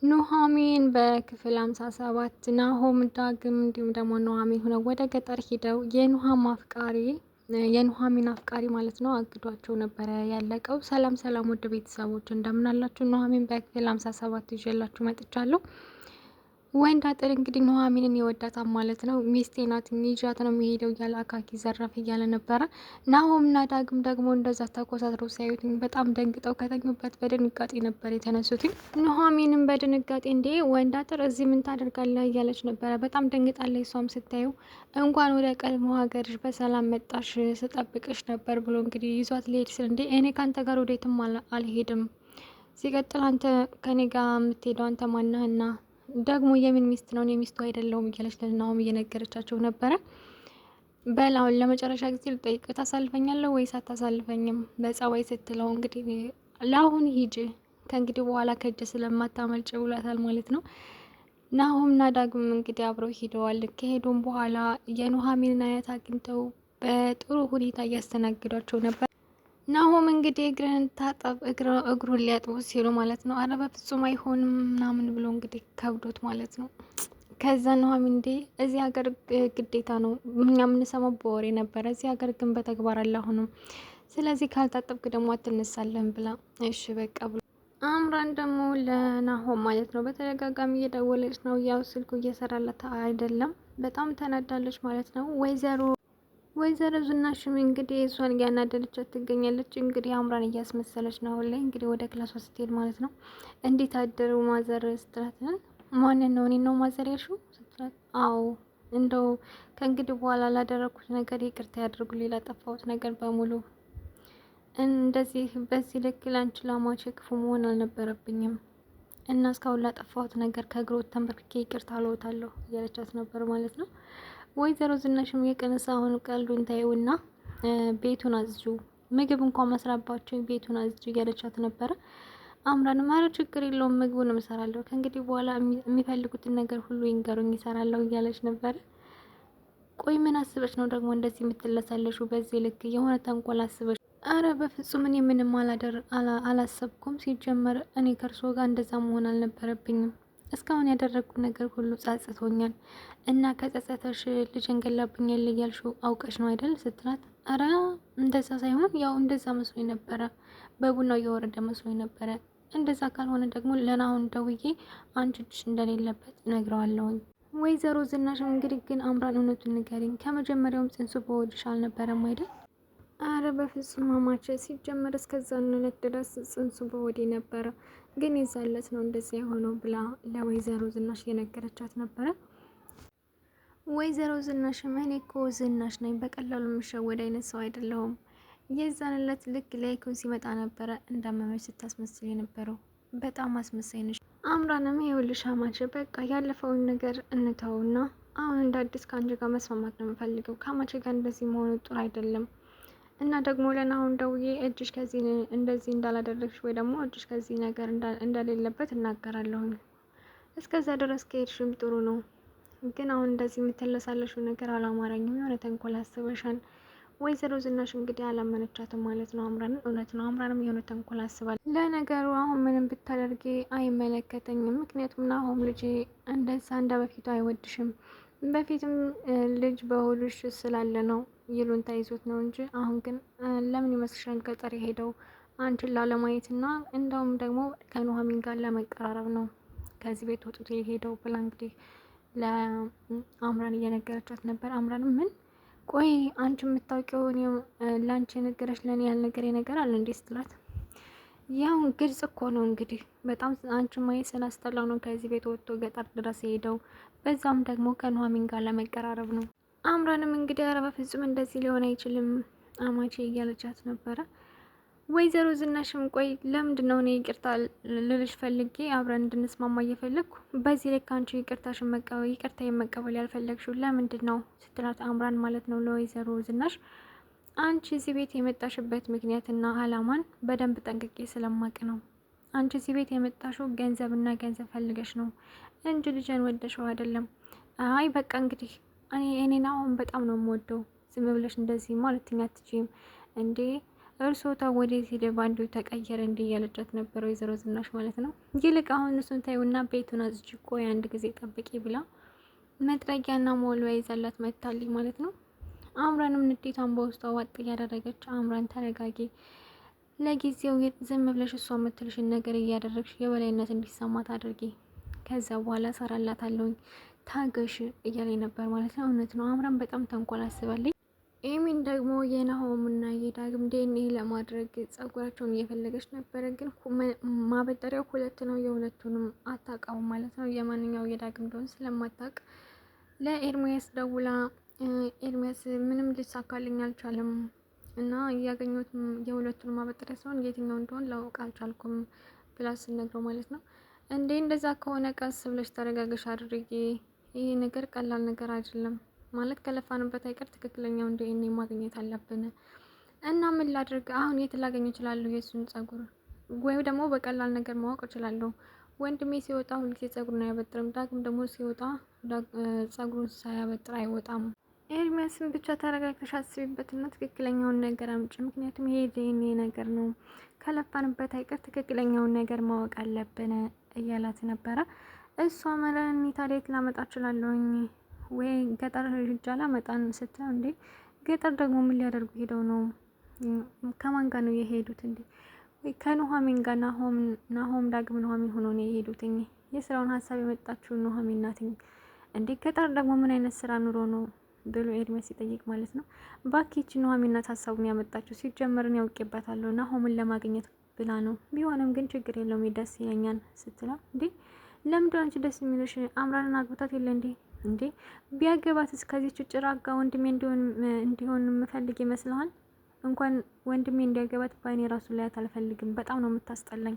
ኑሐሚን በክፍል 57 ናሆም ዳግም እንዲሁም ደግሞ ኑሐሚን ሆነው ወደ ገጠር ሂደው የኑሐሚን አፍቃሪ ማለት ነው አግዷቸው ነበረ ያለቀው። ሰላም ሰላም ውድ ቤተሰቦች እንደምን አላችሁ? ኑሐሚን በክፍል 57 ይዤላችሁ መጥቻለሁ። ወንድ አጥር እንግዲህ ኑሐሚንን ይወዳታል ማለት ነው። ሚስቴ ናት ይዣት ነው የሚሄደው እያለ አካኪ ዘራፍ እያለ ነበረ። ናሆምና ዳግም ደግሞ እንደዛ ተኮሳትረው ሲያዩት በጣም ደንግጠው ከተኙበት በድንጋጤ ነበር የተነሱት። ኑሐሚንም በድንጋጤ እንዴ ወንድ አጥር እዚህ ምን ታደርጋለህ እያለች ነበረ። በጣም ደንግጣለች። እሷም ስታየው እንኳን ወደ ቀድሞ ሀገርሽ በሰላም መጣሽ ስጠብቅሽ ነበር ብሎ እንግዲህ ይዟት ሊሄድ ስል እንዴ እኔ ከአንተ ጋር ወዴትም አልሄድም። ሲቀጥል አንተ ከኔ ጋር የምትሄደው አንተ ማናህና ደግሞ የምን ሚስት ነው? እኔ ሚስቱ አይደለሁም እያለች ለናሆም እየነገረቻቸው ነበረ። በላውን ለመጨረሻ ጊዜ ልጠይቅ፣ ታሳልፈኛለህ ወይስ አታሳልፈኝም? በጸባይ ስትለው እንግዲህ ለአሁን ሂጅ ከእንግዲህ በኋላ ከእጅ ስለማታመልጭ ብሏታል ማለት ነው። ናሆምና ዳግም እንግዲህ አብረው ሂደዋል። ከሄዱም በኋላ የኑሐሚንን አያት አግኝተው በጥሩ ሁኔታ እያስተናግዷቸው ነበር። ናሆም እንግዲህ እግርህን ታጠብ እግሩን ሊያጥቡ ሲሉ ማለት ነው። አረ በፍጹም አይሆንም ምናምን ብሎ እንግዲህ ከብዶት ማለት ነው። ከዛ ኑሐሚን እንዴ እዚህ ሀገር ግዴታ ነው፣ እኛ የምንሰማው በወሬ ነበረ፣ እዚህ ሀገር ግን በተግባር አለ አሁንም። ስለዚህ ካልታጠብክ ደግሞ አትነሳለን ብላ እሺ በቃ ብሎ አምራን ደግሞ ለናሆም ማለት ነው በተደጋጋሚ እየደወለች ነው። ያው ስልኩ እየሰራላት አይደለም። በጣም ተናዳለች ማለት ነው። ወይዘሮ ዝናሽም እንግዲህ እሷን እያናደደቻት ትገኛለች። እንግዲህ አምራን እያስመሰለች ነው አሁን ላይ እንግዲህ ወደ ክላሷ ስትሄድ ማለት ነው። እንዴት አደሩ ማዘር ስትላት፣ ማንን ነው? እኔ ነው ማዘር ያልሽው ስትላት፣ አዎ እንደው ከእንግዲህ በኋላ ላደረኩት ነገር ይቅርታ ያድርጉልኝ፣ ላጠፋሁት ነገር በሙሉ። እንደዚህ በዚህ ልክ ላንቺ ላማች ክፉ መሆን አልነበረብኝም እና እስካሁን ላጠፋሁት ነገር ከእግሮት ተንበርክኬ ይቅርታ አልወታለሁ እያለቻት ነበር ማለት ነው። ወይዘሮ ዝናሽም የቀነሳ አሁን ቀልዱን ታየውና ቤቱን አዝጁ፣ ምግብ እንኳን መስራባቸው ቤቱን አዝጁ እያለቻት ነበረ። አምራንም ኧረ ችግር የለውም ምግቡን እሰራለሁ፣ ከእንግዲህ በኋላ የሚፈልጉትን ነገር ሁሉ ይንገሩኝ ይሰራለሁ እያለች ነበረ። ቆይ ምን አስበች ነው ደግሞ እንደዚህ የምትለሳለሹ? በዚህ ልክ የሆነ ተንኮል አስበች? አረ በፍጹም እኔ ምንም አላሰብኩም። ሲጀመር እኔ ከእርሶ ጋር እንደዛ መሆን አልነበረብኝም። እስካሁን ያደረግኩት ነገር ሁሉ ጸጽቶኛል እና ከጸጸተሽ ልጅን ገላብኛል እያልሽው አውቀሽ ነው አይደል ስትላት፣ አረ እንደዛ ሳይሆን ያው እንደዛ መስሎኝ ነበረ፣ በቡናው እየወረደ መስሎኝ ነበረ። እንደዛ ካልሆነ ደግሞ ለናሁን ደውዬ አንቺ እጅሽ እንደሌለበት ነግረዋለሁኝ። ወይዘሮ ዝናሽም እንግዲህ ግን አምራን እውነቱን ንገሪኝ፣ ከመጀመሪያውም ጽንሱ በወድሽ አልነበረም አይደል? አረ በፍጹም አማቼ፣ ሲጀመር እስከዛን ዕለት ድረስ ጽንሱ በወዴ ነበረ፣ ግን ይዛለት ነው እንደዚያ የሆነው ብላ ለወይዘሮ ዝናሽ የነገረቻት ነበረ። ወይዘሮ ዝናሽ እኔ እኮ ዝናሽ ነኝ፣ በቀላሉ የምሸወድ አይነት ሰው አይደለሁም። የዛን ዕለት ልክ ላይኩን ሲመጣ ነበረ እንዳመመች ስታስመስል የነበረው። በጣም አስመሳይ ነሽ። አምራንም ይኸውልሽ አማቼ፣ በቃ ያለፈውን ነገር እንተውና አሁን እንደ አዲስ ከአንቺ ጋር መስማማት ነው የምፈልገው። ከአማቼ ጋር እንደዚህ መሆኑ ጥሩ አይደለም እና ደግሞ ለናሁን ደውዬ እጅሽ ከዚህ እንደዚህ እንዳላደረግሽ ወይ ደግሞ እጅሽ ከዚህ ነገር እንደሌለበት እናገራለሁኝ። እስከዛ ድረስ ከሄድሽም ጥሩ ነው፣ ግን አሁን እንደዚህ የምትለሳለሽው ነገር አላማረኝም። የሆነ ተንኮል አስበሻል። ወይዘሮ ዝናሽ እንግዲህ አላመነቻትም ማለት ነው አምራንን። እውነት ነው፣ አምራንም የሆነ ተንኮል አስባል። ለነገሩ አሁን ምንም ብታደርጊ አይመለከተኝም፣ ምክንያቱም ናሆም ልጅ እንደዛ እንደ በፊቱ አይወድሽም። በፊትም ልጅ በሆድሽ ስላለ ነው ይሉንታ ይዞት ነው እንጂ አሁን ግን ለምን ይመስልሻል ገጠር የሄደው አንቺን ላለማየት እና እንደውም ደግሞ ከኑሐሚን ጋር ለመቀራረብ ነው ከዚህ ቤት ወጥቶ የሄደው ብላ እንግዲህ ለአምራን እየነገረቻት ነበር። አምራንም ምን ቆይ አንቺ የምታውቂው ለአንቺ የነገረች ለእኔ ያልነገረ ነገር አለ እንዴ ስትላት፣ ያው ግልጽ እኮ ነው እንግዲህ በጣም አንቺ ማየት ስላስጠላው ነው ከዚህ ቤት ወጥቶ ገጠር ድረስ የሄደው፣ በዛም ደግሞ ከኑሐሚን ጋር ለመቀራረብ ነው። አምራንም እንግዲህ ኧረ በፍጹም እንደዚህ ሊሆን አይችልም አማቼ እያለቻት ነበረ። ወይዘሮ ዝናሽም ቆይ ለምንድን ነው እኔ ይቅርታ ልልሽ ፈልጌ አብረን እንድንስማማ እየፈለግኩ በዚህ ልክ አንቺ ይቅርታ መቀበል ያልፈለግሽው ለምንድን ነው ስትላት፣ አምራን ማለት ነው ለወይዘሮ ዝናሽ፣ አንቺ እዚህ ቤት የመጣሽበት ምክንያትና አላማን በደንብ ጠንቅቄ ስለማቅ ነው። አንቺ እዚህ ቤት የመጣሽው ገንዘብና ገንዘብ ፈልገሽ ነው እንጂ ልጅን ወደሽው አይደለም። አይ በቃ እንግዲህ እኔን አሁን በጣም ነው የምወደው፣ ዝም ብለሽ እንደዚህ ማለት አትችይም እንዴ እርሶታ ወዴት ሄደ ባንዱ ተቀየረ እንዲ እያለቻት ነበር ወይዘሮ ዝናሽ ማለት ነው። ይልቅ አሁን እሱን ታዩና ቤቱን አዝጂ ቆይ አንድ ጊዜ ጠብቂ ብላ መጥረጊያና ሞልዋ ይዛላት መታለች ማለት ነው። አምራንም ንዴቷን በውስጧ ዋጥ እያደረገች አምራን ተረጋጊ፣ ለጊዜው ዝም ብለሽ እሷ የምትልሽን ነገር እያደረግሽ የበላይነት እንዲሰማት አድርጊ፣ ከዛ በኋላ ሰራላታለሁኝ ታገሽ እያለኝ ነበር ማለት ነው። እውነት ነው አምራን በጣም ተንኮል አስባለች። ኤሚን ደግሞ የናሆምና የዳግም ዲኤንኤ ለማድረግ ጸጉራቸውን እየፈለገች ነበረ፣ ግን ማበጠሪያው ሁለት ነው፣ የሁለቱንም አታውቀውም ማለት ነው። የማንኛው የዳግም እንደሆነ ስለማታውቅ ለኤርሚያስ ደውላ ኤርሚያስ ምንም ሊሳካልኝ አልቻለም እና እያገኙት የሁለቱን ማበጠሪያ ሲሆን የትኛው እንደሆነ ላውቅ አልቻልኩም ብላ ስነግረው ማለት ነው። እንዴ እንደዛ ከሆነ ቀስ ብለሽ ተረጋገሽ አድርጊ፣ ይህ ነገር ቀላል ነገር አይደለም ማለት ከለፋንበት አይቀር ትክክለኛው እንደ እኔ ማግኘት አለብን እና ምን ላድርግ አሁን የት ላገኝ እችላለሁ የእሱን ጸጉር ወይም ደግሞ በቀላል ነገር ማወቅ እችላለሁ። ወንድሜ ሲወጣ ሁልጊዜ ጸጉሩን አያበጥርም፣ ዳግም ደግሞ ሲወጣ ጸጉሩን ሳያበጥር አይወጣም። ኤርሚያስን ብቻ ተረጋግተሽ አስቢበትና ትክክለኛውን ነገር አምጪ፣ ምክንያቱም ይሄ ዲኤንኤ ነገር ነው፣ ከለፋንበት አይቀር ትክክለኛውን ነገር ማወቅ አለብን እያላት ነበረ። እሷ መረኒ ታዲያ የት ላመጣ እችላለሁኝ ወይ ገጠር ሂጅ አላመጣን ስትለው፣ እንዴ ገጠር ደግሞ ምን ሊያደርጉ ሄደው ነው? ከማን ጋር ነው የሄዱት? እንዴ ወይ ከኑሐሚን ጋር ናሆም ዳግም ኑሐሚን ሆኖ ነው የሄዱት። የስራውን ሀሳብ የመጣችው ኑሐሚን ናት። እንዴ ገጠር ደግሞ ምን አይነት ስራ ኑሮ ነው ብሎ ኤርሚያስ ሲጠይቅ ማለት ነው። ባኪች ኑሐሚን ናት ሀሳቡን ያመጣችው፣ ሲጀመርን ያውቄባታለሁ ናሆምን ለማግኘት ብላ ነው። ቢሆንም ግን ችግር የለውም ደስ ይለኛል ስትለው፣ እንዴ ለምንድን አንቺ ደስ የሚልሽ? አምራንን አግብታት የለ እንዴ? እንዴ ቢያገባት እስከዚች ጭራጋ ወንድሜ እንዲሆን የምፈልግ ይመስልሃል? እንኳን ወንድሜ እንዲያገባት በአይኔ ራሱ ላያት አልፈልግም፣ በጣም ነው የምታስጠላኝ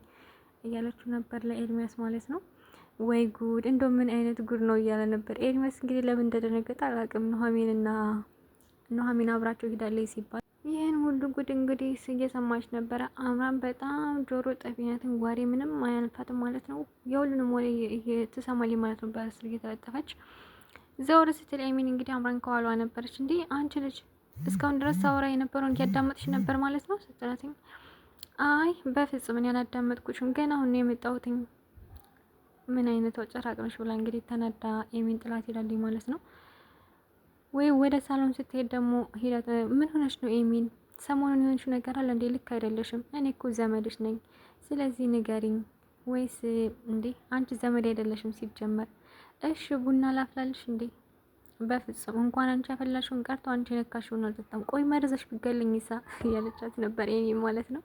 እያለችው ነበር ለኤርሚያስ ማለት ነው። ወይ ጉድ፣ እንደው ምን አይነት ጉድ ነው እያለ ነበር ኤርሚያስ። እንግዲህ ለምን እንደደነገጠ አላውቅም። ኑሐሚን አብራቸው ሂዳለች ሲባል ይህን ሁሉ ጉድ እንግዲህ እየሰማች ነበረ። አምራን በጣም ጆሮ ጠቢነትን ወሬ ምንም አያልፋትም ማለት ነው። የሁሉንም ወሬ ትሰማለች ማለት ነው። በስር እየተለጠፈች ዘወር ስትል ኤሚን እንግዲህ አምራን ከኋሏ ነበረች። እንዴ አንቺ ልጅ እስካሁን ድረስ ሳወራ የነበረውን እያዳመጥሽ ነበር ማለት ነው ስትላትኝ፣ አይ በፍጹም እኔ አላዳመጥኩሽም፣ ገና አሁን ነው የመጣሁትኝ። ምን አይነት ወጨራቅ ነሽ ብላ እንግዲህ ተናዳ ኤሚን ጥላት ሄዳለች ማለት ነው። ወይ ወደ ሳሎን ስትሄድ ደግሞ ሄዳ ምን ሆነሽ ነው ኤሚን? ሰሞኑን የሆንሽ ነገር አለ እንዴ? ልክ አይደለሽም። እኔ እኮ ዘመድሽ ነኝ፣ ስለዚህ ንገሪኝ። ወይስ እንዴ አንቺ ዘመድ አይደለሽም ሲጀመር። እሺ ቡና ላፍላልሽ እንዴ? በፍጹም እንኳን አንቺ ያፈላሽውን ቀርቶ አንቺ የነካሽውን አልጠጣም። ቆይ መርዘሽ ብገለኝ ይሳ እያለቻት ነበር ኤሚን ማለት ነው።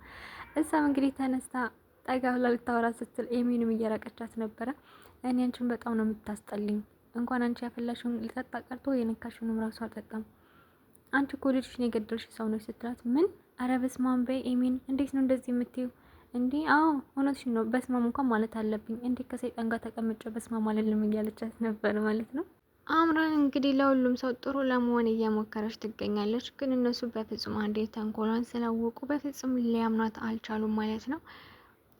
እሷም እንግዲህ ተነስታ ጠጋ ብላ ልታወራ ስትል ኤሚንም እየራቀቻት ነበረ። እኔ አንቺን በጣም ነው የምታስጠልኝ፣ እንኳን አንቺ ያፈላሽውን ልጠጣ ቀርቶ የነካሽውንም ራሱ አልጠጣም። አንቺ እኮ ልጅሽን የገደልሽ ሰው ነሽ ስትላት፣ ምን? አረ በስመ አብ በይ ኤሚን፣ እንዴት ነው እንደዚህ የምትይው? እንዴ አዎ እውነትሽን ነው፣ በስማም እንኳን ማለት አለብኝ። እንዴት ከሰይጣን ጋር ተቀምጬ በስማም አልልም እያለቻት ነበር ማለት ነው። አምራን እንግዲህ ለሁሉም ሰው ጥሩ ለመሆን እየሞከረች ትገኛለች። ግን እነሱ በፍጹም አንዴ ተንኮሏን ስላወቁ በፍጹም ሊያምኗት አልቻሉም ማለት ነው።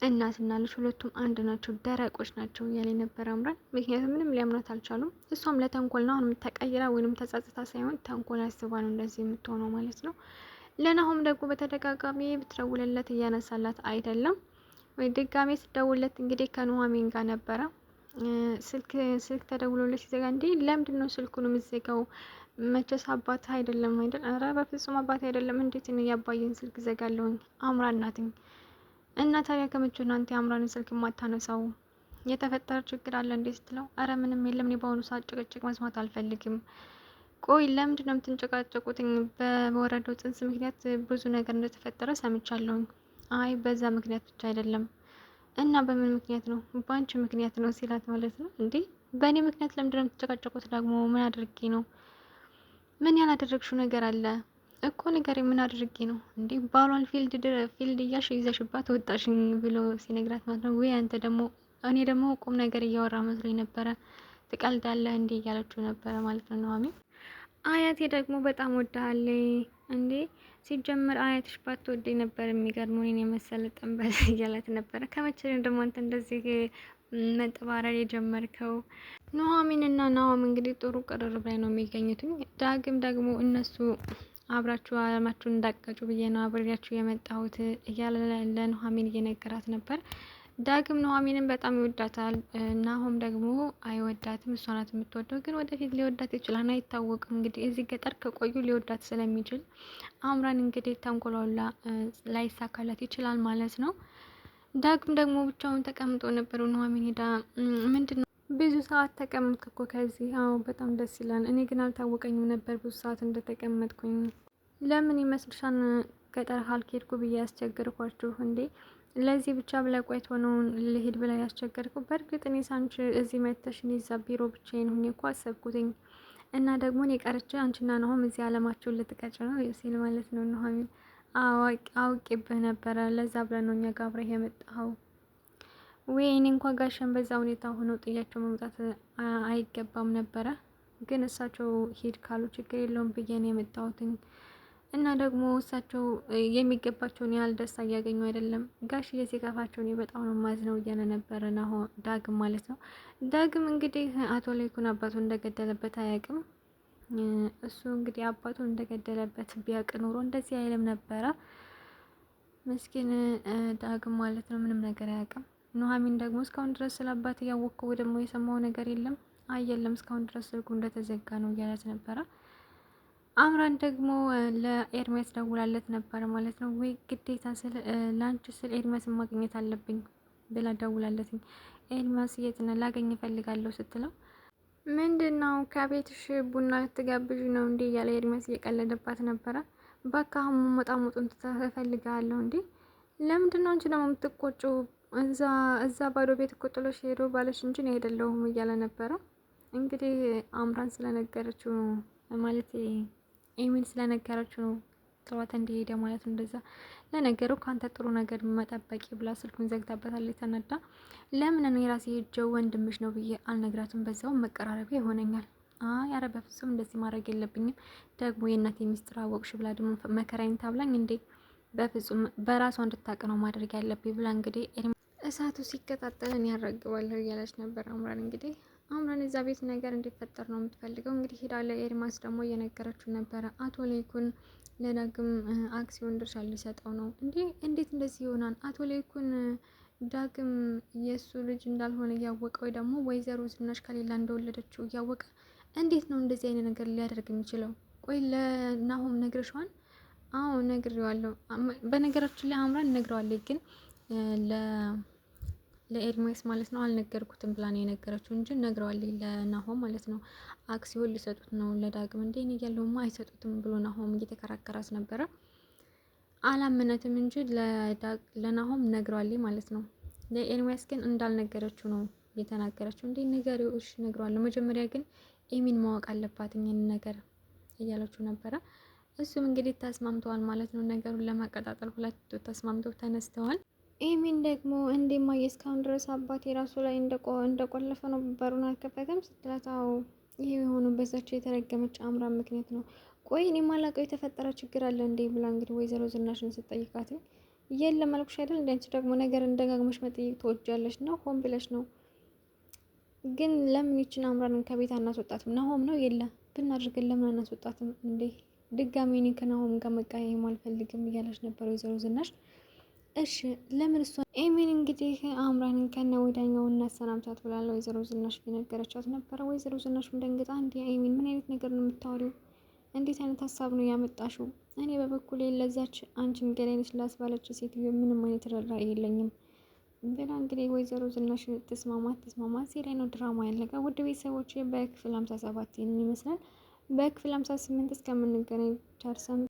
እናትና ልጅ ሁለቱም አንድ ናቸው፣ ደረቆች ናቸው እያለ ነበር አምራን። ምክንያቱም ምንም ሊያምኗት አልቻሉም። እሷም ለተንኮል ነው አሁንም ተቀይራ ወይንም ተጸጽታ ሳይሆን ተንኮል አስባ ነው እንደዚህ የምትሆነው ማለት ነው። ለናሆም ደግሞ በተደጋጋሚ ብትደውልለት እያነሳላት አይደለም። ወይ ድጋሜ ስትደውልለት እንግዲህ ከኑሐሚን ጋር ነበረ። ስልክ ተደውሎለት ሲዘጋ፣ እንዴ ለምንድን ነው ስልኩን የምትዘጋው? መቼስ አባት አይደለም አይደል? ኧረ በፍጹም አባት አይደለም። እንዴት ነው ያባየን ስልክ ዘጋለሁኝ? አምራን ናትኝ። እና ታዲያ ከመቼ ነው አንተ አምራንን ስልክ የማታነሳው? የተፈጠረ ችግር አለ እንዴ ስትለው፣ አረ ምንም የለም፣ እኔ በአሁኑ ሰዓት ጭቅጭቅ መስማት አልፈልግም። ቆይ ለምንድን ነው የምትንጨቃጨቁትኝ? በወረደው ጽንስ ምክንያት ብዙ ነገር እንደተፈጠረ ሰምቻለሁኝ። አይ በዛ ምክንያት ብቻ አይደለም። እና በምን ምክንያት ነው? በአንቺ ምክንያት ነው ሲላት ማለት ነው። እንዴ በእኔ ምክንያት ለምንድን ነው የምትጨቃጨቁት? ደግሞ ምን አድርጌ ነው? ምን ያላደረግሽው ነገር አለ እኮ ነገር ምን አድርጌ ነው? እንዴ ባሏን ፊልድ እያልሽ ይዘሽባት ወጣሽኝ ብሎ ሲነግራት ማለት ነው። ወይ አንተ ደግሞ እኔ ደግሞ ቁም ነገር እያወራ መስሎኝ ነበረ፣ ትቀልዳለህ እንዴ እያለችው ነበረ ማለት ነው ኑሐሚን። አያቴ ደግሞ በጣም ወዳለች እንዴ ሲጀመር አያትሽ ባትወደኝ ነበር የሚገርመው እኔን የመሰለ ጠንበል እያላት ነበረ። ከመቼ ደግሞ አንተ እንደዚህ መንጠባረር የጀመርከው? ኑሐሚን እና ናሆም እንግዲህ ጥሩ ቅርርብ ላይ ነው የሚገኙት። ዳግም ደግሞ እነሱ አብራችሁ አለማችሁን እንዳቀጩ ብዬ ነው አብሬያችሁ የመጣሁት እያለ ለኑሐሚን እየነገራት ነበር። ዳግም ኑሐሚንን በጣም ይወዳታል። ናሆም ደግሞ አይወዳትም። እሷ ናት የምትወደው፣ ግን ወደፊት ሊወዳት ይችላል፣ አይታወቅም። እንግዲህ እዚህ ገጠር ከቆዩ ሊወዳት ስለሚችል አምራን እንግዲህ ተንኮሏላ ላይሳካላት ይችላል ማለት ነው። ዳግም ደግሞ ብቻውን ተቀምጦ ነበር። ኑሐሚን ሄዳ ምንድን ነው ብዙ ሰዓት ተቀምጥክ እኮ ከዚህ? አዎ በጣም ደስ ይላል። እኔ ግን አልታወቀኝም ነበር ብዙ ሰዓት እንደተቀመጥኩኝ። ለምን ይመስልሻን ገጠር ካልኬድኩ ብዬ ያስቸገርኳችሁ እንዴ? ለዚህ ብቻ ብላ ቆይቶ ነው ልሄድ ብላ ያስቸገርኩ። በእርግጥ እኔ ሳንቺ እዚህ መተሽ እኔ እዛ ቢሮ ብቻዬን ሁኜ እኮ አሰብኩትኝ እና ደግሞ እኔ ቀርቼ አንቺና ናሆም እዚህ አለማችሁን ልትቀጭ ነው ሲል ማለት ነው ኑሐሚን። አውቄብህ ነበረ፣ ለዛ ብለህ ነው እኛ ጋር አብረህ የመጣኸው። ወይ እኔ እንኳን ጋሸን በዛ ሁኔታ ሆነው ጥያቸው መምጣት አይገባም ነበረ፣ ግን እሳቸው ሂድ ካሉ ችግር የለውም ብዬ ነው የመጣሁትኝ። እና ደግሞ እሳቸው የሚገባቸውን ያህል ደስታ እያገኙ አይደለም። ጋሽዬ ሲከፋቸው እኔ በጣም ነው ማዝነው እያለ ነበረ ዳግም ማለት ነው። ዳግም እንግዲህ አቶ ለይኩን አባቱን እንደገደለበት አያውቅም። እሱ እንግዲህ አባቱን እንደገደለበት ቢያውቅ ኑሮ እንደዚህ አይልም ነበረ። ምስኪን ዳግም ማለት ነው፣ ምንም ነገር አያውቅም። ኑሐሚን ደግሞ እስካሁን ድረስ ስለ አባት እያወቅከው ደግሞ የሰማው ነገር የለም? አየለም፣ እስካሁን ድረስ ስልኩ እንደተዘጋ ነው እያለት ነበረ። አምራን ደግሞ ለኤርሚያስ ደውላለት ነበረ ማለት ነው። ወይ ግዴታ ስል ላንቺ ስል ኤርሚያስ ማግኘት አለብኝ ብላ ደውላለትኝ። ኤርሚያስ የት ነህ? ላገኝ እፈልጋለሁ ስትለው ምንድን ነው ከቤትሽ ቡና ልትጋብዥ ነው እንዴ እያለ ኤርሚያስ እየቀለደባት ነበረ። በቃ አሁን መጣሙጡን ትፈልጋለሁ እንዴ? ለምንድን ነው አንቺ ደግሞ የምትቆጩ? እዛ ባዶ ቤት እኮ ጥሎሽ ሄዶ ባለሽ እንጂ ነው አይደለሁም እያለ ነበረ። እንግዲህ አምራን ስለነገረችው ማለት ኤሚል ስለነገረችው ነው ጥሏት እንደሄደ ማለት ነው። እንደዛ ለነገሩ ካንተ ጥሩ ነገር መጠበቂ ብላ ስልኩን ዘግታበታለች ተነዳ። ለምን እኔ ራሴ ሄጄው ወንድምሽ ነው ብዬ አልነግራትም? በዛውም መቀራረቢያ ይሆነኛል። ኧረ በፍጹም እንደዚህ ማድረግ የለብኝም ደግሞ የእናቴ ሚስጥር አወቅሽ ብላ ደግሞ መከራይን ታብላኝ እንዴ? በፍጹም በራሷ እንድታቅ ነው ማድረግ ያለብኝ ብላ እንግዲህ እሳቱ ሲቀጣጠልን ያረግባለሁ እያለች ነበር አምራን። እንግዲህ አምራን እዛ ቤት ነገር እንዲፈጠር ነው የምትፈልገው። እንግዲህ ሄዳ ለኤርማስ ደግሞ እየነገረችው ነበረ። አቶ ለይኩን ለዳግም አክሲዮን ድርሻ ሊሰጠው ነው እንዴ? እንዴት እንደዚህ ይሆናል? አቶ ለይኩን ዳግም የእሱ ልጅ እንዳልሆነ እያወቀ ወይ ደግሞ ወይዘሮ ዝናሽ ከሌላ እንደወለደችው እያወቀ እንዴት ነው እንደዚህ አይነት ነገር ሊያደርግ የሚችለው? ቆይ ለናሆም ነግረሽዋል? አዎ ነግሬዋለሁ። በነገራችን ላይ አምራን ነግረዋለች፣ ግን ለኤርሚያስ ማለት ነው አልነገርኩትም ብላ ነው የነገረችው እንጂ ነግረዋለች ለናሆም ማለት ነው። አክሲዮን ሊሰጡት ነው ለዳግም። እንዴ እኔ እያለሁማ አይሰጡትም ብሎ ናሆም እየተከራከራት ነበረ። አላመነትም እንጂ ለናሆም ነግረዋለች ማለት ነው። ለኤርሚያስ ግን እንዳልነገረችው ነው የተናገረችው። እንዴ ንገሪው፣ እሺ ነግረዋለሁ፣ መጀመሪያ ግን ኤሚን ማወቅ አለባት ይህን ነገር እያለችው ነበረ። እሱም እንግዲህ ተስማምተዋል ማለት ነው። ነገሩን ለማቀጣጠል ሁለቱ ተስማምተው ተነስተዋል። ኤሚን ደግሞ እንዴማ እስካሁን ድረስ አባቴ ራሱ ላይ እንደቆለፈ ነው በሩን አልከፈተም ስትላት፣ አዎ ይሄ የሆኑ በዛች የተረገመች አምራን ምክንያት ነው። ቆይ እኔ ማላውቀው የተፈጠረ ችግር አለ እንዴ ብላ እንግዲህ ወይዘሮ ዝናሽን ስትጠይቃት፣ የለም አልኩሽ አይደል እንደ አንቺ ደግሞ ነገር እንደጋግመሽ መጠየቅ ትወጃለሽ ነው፣ ሆን ብለሽ ነው። ግን ለምን ይችን አምራንን ከቤት አናስወጣትም? ናሆም ነው የለ ብናድርግን ለምን አናስወጣትም እንዴ? ድጋሚ እኔ ከናሆም ጋር መቀያየም አልፈልግም እያለች ነበር ወይዘሮ ዝናሽ። እሺ ለምን እሷ ኤሚን እንግዲህ አምራንን ከነ ወዳኛው እናሰናብታት ብላለ ወይዘሮ ዝናሽ እየነገረቻት ነበረ። ወይዘሮ ዝናሽም ደንግጣ እንዲ ኤሚን ምን አይነት ነገር ነው የምታወሪው? እንዴት አይነት ሀሳብ ነው ያመጣሽው? እኔ በበኩሌ ለዛች አንቺን ገዳይነች ላስባለች ሴትዮ ምንም አይነት ርኅራኄ የለኝም ብላ እንግዲህ ወይዘሮ ዝናሽ ተስማማት። እዚህ ላይ ነው ድራማ ያለቀ። ውድ ቤተሰቦች በክፍል 57 ይህንን ይመስላል። በክፍል 58 እስከምንገናኝ ቻርሰን